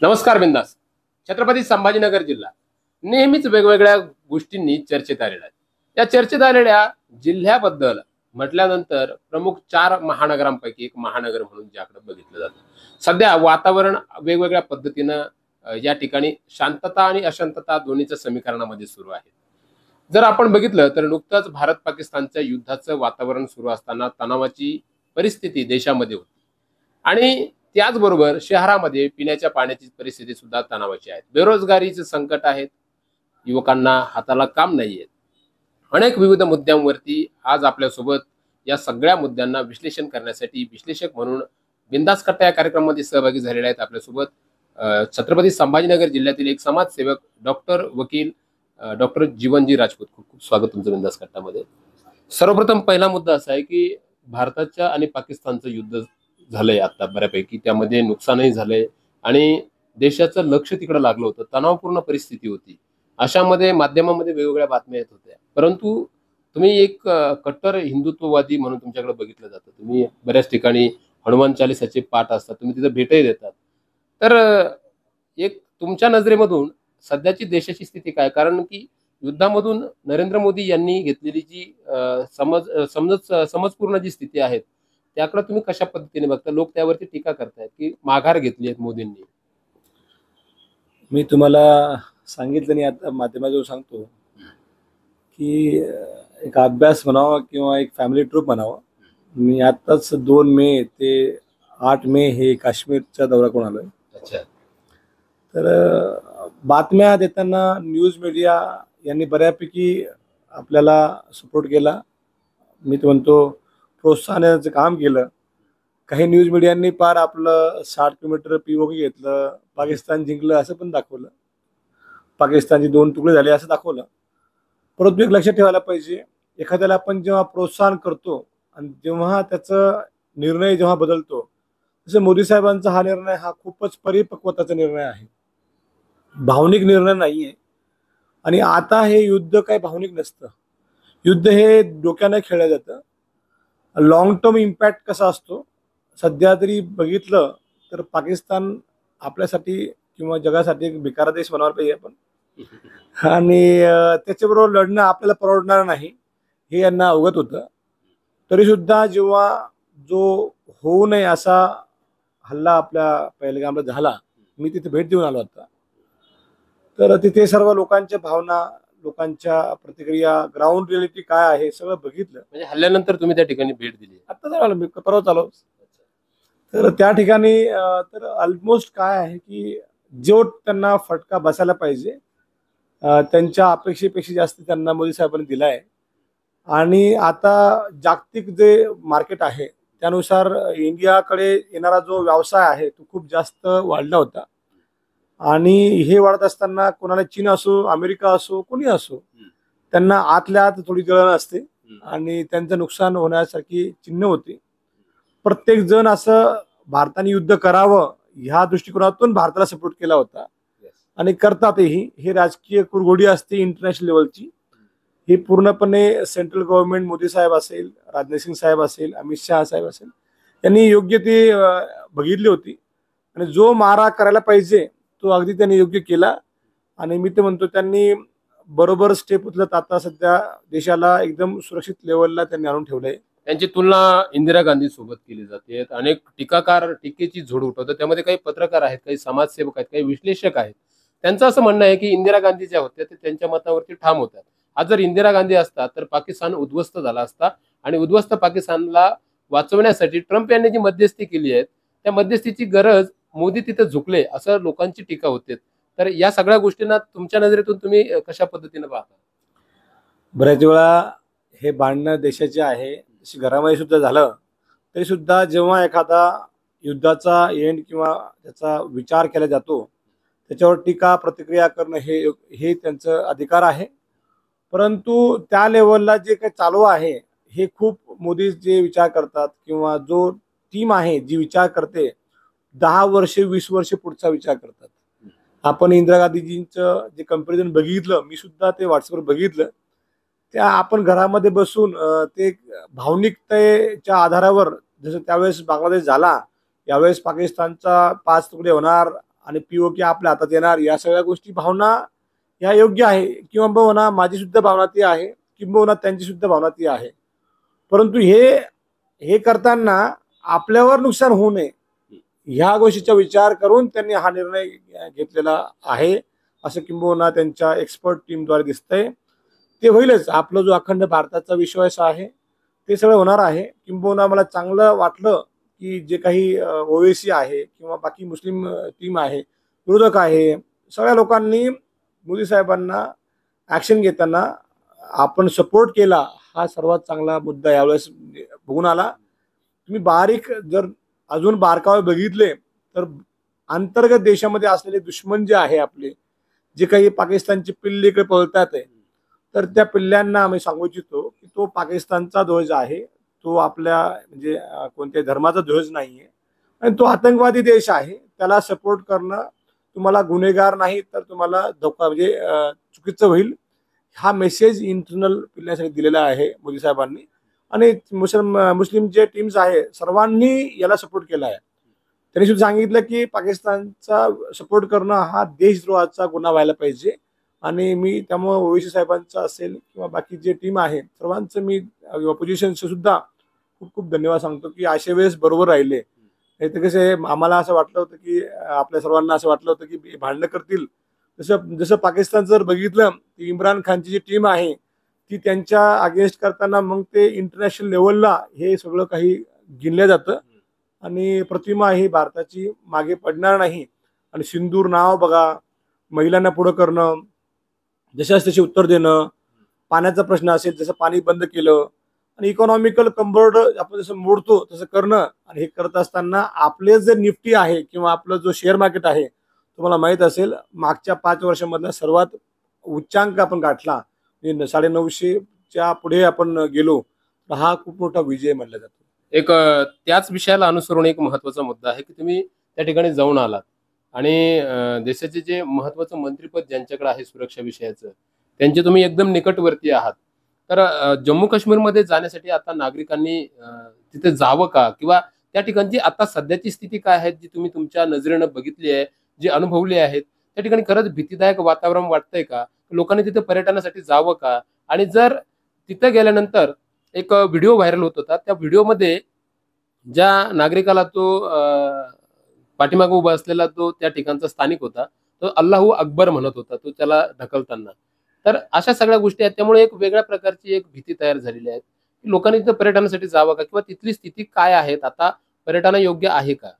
नमस्कार बिंदास. छत्रपती संभाजीनगर जिल्हा नेहमीच वेगवेगळ्या गोष्टींनी चर्चेत आलेला आहे. या चर्चेत आलेल्या जिल्ह्याबद्दल म्हटल्यानंतर प्रमुख 4 महानगरांपैकी एक महानगर म्हणून ज्याकडे बघितलं जातं. सध्या वातावरण वेगवेगळ्या पद्धतीनं या ठिकाणी शांतता आणि अशांतता दोन्हीच्या समीकरणामध्ये सुरू आहे. जर आपण बघितलं तर नुकतंच भारत पाकिस्तानच्या युद्धाचं वातावरण सुरू असताना तणावाची परिस्थिती देशामध्ये होती आणि त्याचबरोबर शहरामध्ये पिण्याच्या पाण्याची परिस्थिती सुद्धा तणावाची आहे. बेरोजगारीचे संकट आहेत, युवकांना हाताला काम नाहीये. अनेक विविध मुद्द्यांवरती आज आपल्यासोबत या सगळ्या मुद्द्यांना विश्लेषण करण्यासाठी विश्लेषक म्हणून बिंदास कट्टा या कार्यक्रमामध्ये सहभागी झालेले आहेत. आपल्यासोबत छत्रपती संभाजीनगर जिल्ह्यातील एक समाजसेवक डॉक्टर वकील डॉक्टर जीवनजी राजपूत. खूप खूप स्वागत तुमचं बिंदास कट्टामध्ये. सर्वप्रथम पहिला मुद्दा असा आहे की भारताच्या आणि पाकिस्तानचं युद्ध झालंय आता बऱ्यापैकी, त्यामध्ये नुकसानही झालंय आणि देशाचं लक्ष तिकडे लागलं होतं. तणावपूर्ण परिस्थिती होती. अशामध्ये माध्यमामध्ये वेगवेगळ्या बातम्या येत होत्या, परंतु तुम्ही एक कट्टर हिंदुत्ववादी म्हणून तुमच्याकडे बघितलं जातं. तुम्ही बऱ्याच ठिकाणी हनुमान चालीसाचे पाठ असतात, तुम्ही तिथे भेटही देतात. तर एक तुमच्या नजरेमधून सध्याची देशाची स्थिती काय? कारण की युद्धामधून नरेंद्र मोदी यांनी घेतलेली जी समजपूर्ण जी स्थिती आहे त्याकडे तुम्ही कशा पद्धतीने बघता? लोक त्यावरती टीका करतायत की माघार घेतली आहे मोदींनी. मी तुम्हाला सांगितलं नाही, आता माध्यमातून सांगतो की एक अभ्यास म्हणावा किंवा एक फॅमिली ट्रिप म्हणावा. मी आताच 2 मे ते 8 मे हे काश्मीरचा दौरा करून आलोय. अच्छा. तर बातम्या देताना न्यूज मीडिया यांनी बऱ्यापैकी आपल्याला सपोर्ट केला. मी तर म्हणतो प्रोत्साहनाचं काम केलं. काही न्यूज मीडियांनी पार आपलं 60 किलोमीटर पीओके घेतलं, पाकिस्तान जिंकलं असं पण दाखवलं, पाकिस्तानचे 2 तुकडे झाले असं दाखवलं. परंतु एक लक्षात ठेवायला पाहिजे, एखाद्याला आपण जेव्हा प्रोत्साहन करतो आणि जेव्हा त्याचा निर्णय जेव्हा बदलतो, जसं मोदी साहेबांचा हा निर्णय हा खूपच परिपक्वताचा निर्णय आहे, भावनिक निर्णय नाही आहे. आणि आता हे युद्ध काही भावनिक नसतं. युद्ध हे डोक्यानं खेळलं जातं. लॉंग टर्म इम्पॅक्ट कसा असतो, सध्या तरी बघितलं तर पाकिस्तान आपल्यासाठी किंवा जगासाठी एक भिकारा देश बनवायला पाहिजे आपण. आणि त्याच्याबरोबर लढणं आपल्याला परवडणार नाही हे यांना अवगत होतं. तरीसुद्धा जेव्हा जो होऊ नये असा हल्ला आपल्या पहलगामला झाला, मी तिथे भेट देऊन आलो होता. तर तिथे सर्व लोकांच्या भावना, लोकांच्या प्रतिक्रिया, ग्राउंड रियालिटी काय आहे सगळं बघितलं. म्हणजे हल्ल्यानंतर तुम्ही त्या ठिकाणी भेट दिली? आता झालं, मी परवा आलो. तर त्या ठिकाणी तर ऑलमोस्ट काय आहे की जो त्यांना फटका बसायला पाहिजे त्यांच्या अपेक्षेपेक्षा जास्त त्यांना मोदी साहेबांनी दिला आहे. आणि आता जागतिक जे मार्केट आहे त्यानुसार इंडियाकडे येणारा जो व्यवसाय आहे तो खूप जास्त वाढला होता. आणि हे वाढत असताना कोणाला चीन असो, अमेरिका असो, कोणी असो, त्यांना आतल्या आत थोडी जळण असते आणि त्यांचं नुकसान होण्यासारखी चिन्ह होती. प्रत्येक जण असं भारताने युद्ध करावं ह्या दृष्टिकोनातून भारताला सपोर्ट केला होता आणि करतातही. हे राजकीय कुरघोडी असते इंटरनॅशनल लेवलची. ही पूर्णपणे सेंट्रल गव्हर्नमेंट, मोदी साहेब असेल, राजनाथ सिंग साहेब असेल, अमित शहा साहेब असेल, यांनी योग्य ती बघितली होती. आणि जो मारा करायला पाहिजे तो अगदी त्यांनी योग्य केला. आणि मी तर म्हणतो त्यांनी बरोबर स्टेप उचलत आता सध्या देशाला एकदम सुरक्षित लेवलला त्यांनी आणून ठेवलंय. त्यांची तुलना इंदिरा गांधी सोबत केली जाते. अनेक टीकाकार टीकेची झोड उठवतात. त्यामध्ये काही पत्रकार आहेत, काही समाजसेवक आहेत, काही विश्लेषक आहेत. त्यांचं असं म्हणणं आहे की इंदिरा गांधी ज्या होत्या ते त्यांच्या मतावरती ठाम होत्या. आज जर इंदिरा गांधी असतात तर पाकिस्तान उद्ध्वस्त झाला असता आणि उद्ध्वस्त पाकिस्तानला वाचवण्यासाठी ट्रम्प यांनी जी मध्यस्थी केली आहे त्या मध्यस्थीची गरज मोदी तिथे झुकले असं लोकांची टीका होते. तर या सगळ्या गोष्टींना तुमच्या नजरेतून तुम्ही कशा पद्धतीने पाहता? बऱ्याच वेळा हे भांडणं देशाचे आहे, घरामध्ये सुद्धा झालं तरी सुद्धा जेव्हा एखादा युद्धाचा एंड किंवा त्याचा विचार केला जातो त्याच्यावर टीका प्रतिक्रिया करणं हे त्यांचं अधिकार आहे. परंतु त्या लेवलला जे काही चालू आहे हे खूप मोदी जे विचार करतात किंवा जो टीम आहे जी विचार करते 10 वर्षे 20 वर्षे पुढचा विचार करतात. आपण इंदिरा गांधीजींचं जे कंपॅरिझन बघितलं, मी सुद्धा ते व्हॉट्सअपवर बघितलं. त्या आपण घरामध्ये बसून ते भावनिकतेच्या आधारावर, जसं त्यावेळेस बांगलादेश झाला, यावेळेस पाकिस्तानचा 5 तुकडे होणार, आणि POK आपल्या हातात येणार, या सगळ्या गोष्टी भावना या योग्य आहे, किंबहुना माझी सुद्धा भावना ती आहे, किंबहुना त्यांची सुद्धा भावना ती आहे. परंतु हे करताना आपल्यावर नुकसान होऊ नये ह्या गोष्टीचा विचार करून त्यांनी हा निर्णय घेतलेला आहे, असं किंबहुना त्यांच्या एक्सपर्ट टीमद्वारे दिसतंय. ते होईलच. आपला जो अखंड भारताचा विश्वास आहे ते सगळं होणार आहे. किंबहुना मला चांगलं वाटलं की जे काही OWC आहे किंवा बाकी मुस्लिम टीम आहे, विरोधक आहे, सगळ्या लोकांनी मोदी साहेबांना ॲक्शन घेताना आपण सपोर्ट केला, हा सर्वात चांगला मुद्दा यावेळेस बघून आला. तुम्ही बारीक जर अजून बारकावे बघितले तर अंतर्गत देशामध्ये असलेले दुश्मन जे आहे आपले, जे काही पाकिस्तानची पिल्ली इकडे पळतात आहे, तर त्या पिल्ल्यांना आम्ही सांगू इच्छितो की तो पाकिस्तानचा ध्वज आहे, तो आपल्या म्हणजे कोणत्याही धर्माचा ध्वज नाही आहे आणि तो आतंकवादी देश आहे. त्याला सपोर्ट करणं तुम्हाला गुन्हेगार नाही तर तुम्हाला धोका म्हणजे चुकीचं होईल. हा मेसेज इंटरनल पिल्ल्यासाठी दिलेला आहे मोदी साहेबांनी आणि मुस्लिम जे टीम्स आहे सर्वांनी याला सपोर्ट केला आहे. त्यांनी सुद्धा सांगितलं की पाकिस्तानचा सपोर्ट करणं हा देशद्रोहाचा गुन्हा व्हायला पाहिजे आणि मी त्यामुळे OWC साहेबांचा असेल किंवा बाकी जे टीम आहे सर्वांचं मी ऑपोजिशनचं सुद्धा खूप खूप धन्यवाद सांगतो की अशा वेळेस बरोबर राहिले. नाही तर कसं आम्हाला असं वाटलं होतं की आपल्या सर्वांना असं वाटलं होतं की भांडणं करतील. जसं पाकिस्तान जर बघितलं की इम्रान खानची जी टीम आहे ती त्यांच्या अगेन्स्ट करताना मग ते इंटरनॅशनल लेवलला हे सगळं काही गिनलं जातं आणि प्रतिमा ही भारताची मागे पडणार नाही. आणि सिंदूर नाव बघा, महिलांना पुढं करणं, जशाच तसे उत्तर देणं, पाण्याचा प्रश्न असेल जसं पाणी बंद केलं आणि इकॉनॉमिकल कंबर्ड आपण जसं मोडतो तसं करणं. आणि हे करत असताना आपले जे निफ्टी आहे किंवा आपलं जो शेअर मार्केट आहे तुम्हाला माहीत असेल मागच्या 5 वर्षांमधला सर्वात उच्चांक आपण गाठला, 950च्या पुढे आपण गेलो. हा खूप मोठा विजय मानला जातो. एक त्याच विषयाला अनुसरून एक महत्वाचा मुद्दा आहे की तुम्ही त्या ठिकाणी जाऊन आलात आणि देशाचे जे महत्वाचं मंत्रीपद ज्यांच्याकडे आहे सुरक्षा विषयाचं त्यांचे तुम्ही एकदम निकटवर्ती आहात. तर जम्मू काश्मीरमध्ये जाण्यासाठी आता नागरिकांनी तिथे जावं का, किंवा त्या ठिकाणची आता सध्याची स्थिती काय आहे जी तुम्ही तुमच्या नजरेनं बघितली आहे, जी अनुभवली आहेत, त्या ठिकाणी खरंच भीतीदायक वातावरण वाटतंय का, लोकांनी तिथे पर्यटनासाठी जावं का? आणि जर तिथे गेल्यानंतर एक व्हिडिओ व्हायरल होत होता, त्या व्हिडिओमध्ये ज्या नागरिकाला तो पाठीमागे उभा असलेला तो त्या ठिकाणचा स्थानिक होता, तो अल्लाहू अकबर म्हणत होता तो त्याला ढकलताना. तर अशा सगळ्या गोष्टी आहेत, त्यामुळे एक वेगळ्या प्रकारची एक भीती तयार झालेली आहे की लोकांनी तिथे पर्यटनासाठी जावं का, किंवा तिथली स्थिती काय आहे, आता पर्यटना योग्य आहे का?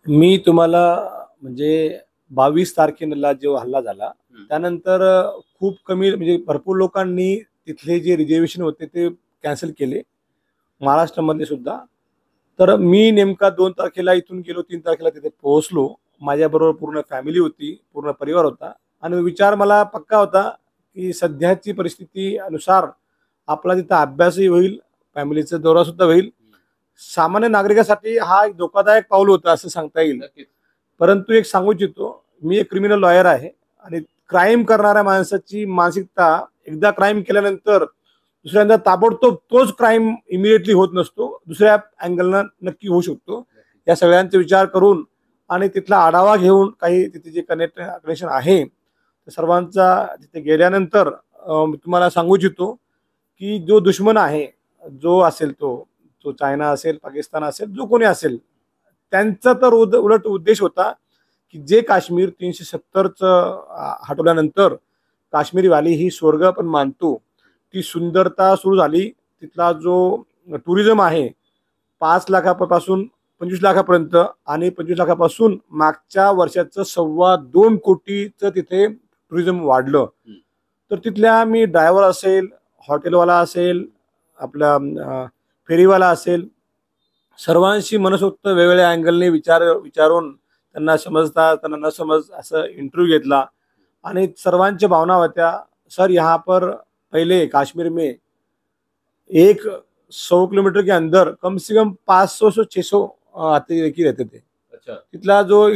मी तुम्हाला म्हणजे 22 तारखेला जो हल्ला झाला त्यानंतर खूप कमी म्हणजे भरपूर लोकांनी तिथले जे रिझर्वेशन होते ते कॅन्सल केले, महाराष्ट्रामधले सुद्धा. तर मी नेमका 2 तारखेला इथून गेलो, 3 तारखेला तिथे पोहोचलो. माझ्याबरोबर पूर्ण फॅमिली होती, पूर्ण परिवार होता आणि विचार मला पक्का होता की सध्याची परिस्थिती अनुसार आपला तिथं अभ्यासही होईल, फॅमिलीचा दौरा सुद्धा होईल. सामान्य नागरिकासाठी हा एक धोकादायक पाऊल होतं असं सांगता येईल. परंतु एक सांगू इच्छितो, मी एक क्रिमिनल लॉयर आहे आणि क्राईम करणाऱ्या माणसाची मानसिकता एकदा क्राईम केल्यानंतर दुसऱ्यांदा ताबडतोब तोच क्राईम इमिडिएटली होत नसतो, दुसऱ्या अँगलनं नक्की होऊ शकतो. या सगळ्यांचा विचार करून आणि तिथला आढावा घेऊन काही तिथे जे कनेक्शन आहे सर्वांचा तिथे गेल्यानंतर तुम्हाला सांगू इच्छितो की जो दुश्मन आहे, जो असेल तो चायना असेल, पाकिस्तान असेल, जो कोणी असेल, त्यांचा तर उलट उद्देश होता की जे काश्मीर 370चं हटवल्यानंतर काश्मीरी व्हॅली ही स्वर्ग आपण मानतो ती सुंदरता सुरू झाली. तिथला जो टुरिझम आहे 5 लाखापासून 25 लाखापर्यंत आणि 25 लाखापासून मागच्या वर्षाचं 2.25 कोटीचं तिथे टुरिझम वाढलं. तर तिथल्या मी ड्रायव्हर असेल, हॉटेलवाला असेल, आपला फेरीवाला असेल, सर्वांशी मनसोक्त वेगवेगळ्या अँगलने विचारून त्यांना समजता त्यांना न समज असं इंटरव्ह्यू घेतला आणि सर्वांच्या भावना होत्या, सर यहाँ पर पहले कश्मीर में 100 किलोमीटर के अंदर कम से कम 500 से 600 अतिरेकी रहते थे. अच्छा. तिथला जो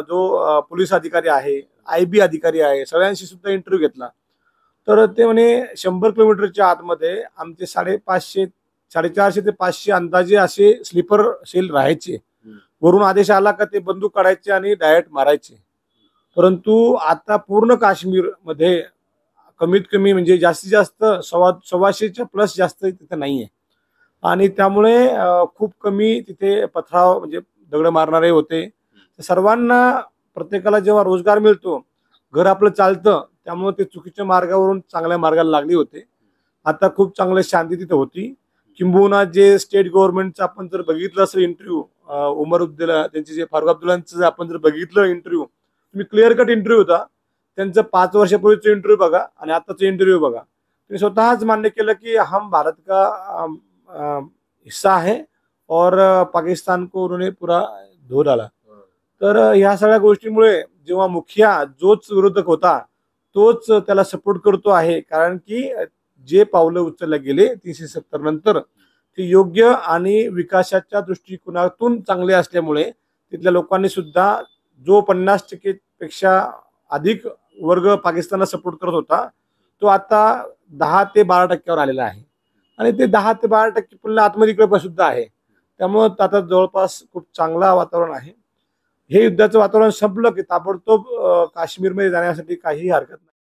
जो पोलीस अधिकारी आहे, IB अधिकारी आहे, सगळ्यांशी सुद्धा इंटरव्ह्यू घेतला. तर ते म्हणे 100 किलोमीटरच्या आतमध्ये आमचे 450 ते 500 अंदाजे असे स्लीपर सेल राहायचे. वरून आदेश आला का ते बंदूक काढायचे आणि डायरेक्ट मारायचे. परंतु आता पूर्ण काश्मीरमध्ये कमीत कमी म्हणजे जास्तीत जास्त 1,200च्या प्लस जास्त तिथे नाहीये. आणि त्यामुळे खूप कमी तिथे पथराव म्हणजे दगड मारणारे होते. सर्वांना प्रत्येकाला जेव्हा रोजगार मिळतो, घर आपलं चालतं, त्यामुळे ते चुकीच्या मार्गावरून चांगल्या मार्गाला लागली होते. आता खूप चांगली शांती तिथे होती. किंबहुना जे स्टेट गव्हर्नमेंटचं आपण जर बघितलं असेल इंटरव्ह्यू, उमर अब्दुल्ला त्यांचे जे फारुख अब्दुल्लांचं जर आपण जर बघितलं इंटरव्ह्यू, तुम्ही क्लिअर कट इंटरव्ह्यू होता त्यांचं. 5 वर्षापूर्वीचं इंटरव्ह्यू बघा आणि आताचं इंटरव्ह्यू बघा. त्यांनी स्वतःच मान्य केलं की हम भारत का हिस्सा है और पाकिस्तान को उन्होंने पूरा धो डाला. तर ह्या सगळ्या गोष्टीमुळे जेव्हा मुखिया जोच विरोधक होता तोच त्याला सपोर्ट करतो आहे. कारण की जे पावलं उचलले गेले 370 नंतर ते योग्य आणि विकासाच्या दृष्टिकोनातून चांगले असल्यामुळे तिथल्या लोकांनी सुद्धा जो 50% पेक्षा अधिक वर्ग पाकिस्तानला सपोर्ट करत होता तो आता 10 ते 12% आलेला आहे. आणि ते 10 ते 12% पुन्हा आत्मनिर्भर सुद्धा आहे. त्यामुळे आता जवळपास खूप चांगला वातावरण आहे. हे युद्धाचं वातावरण संपलं की ताबडतोब काश्मीरमध्ये जाण्यासाठी काहीही हरकत नाही.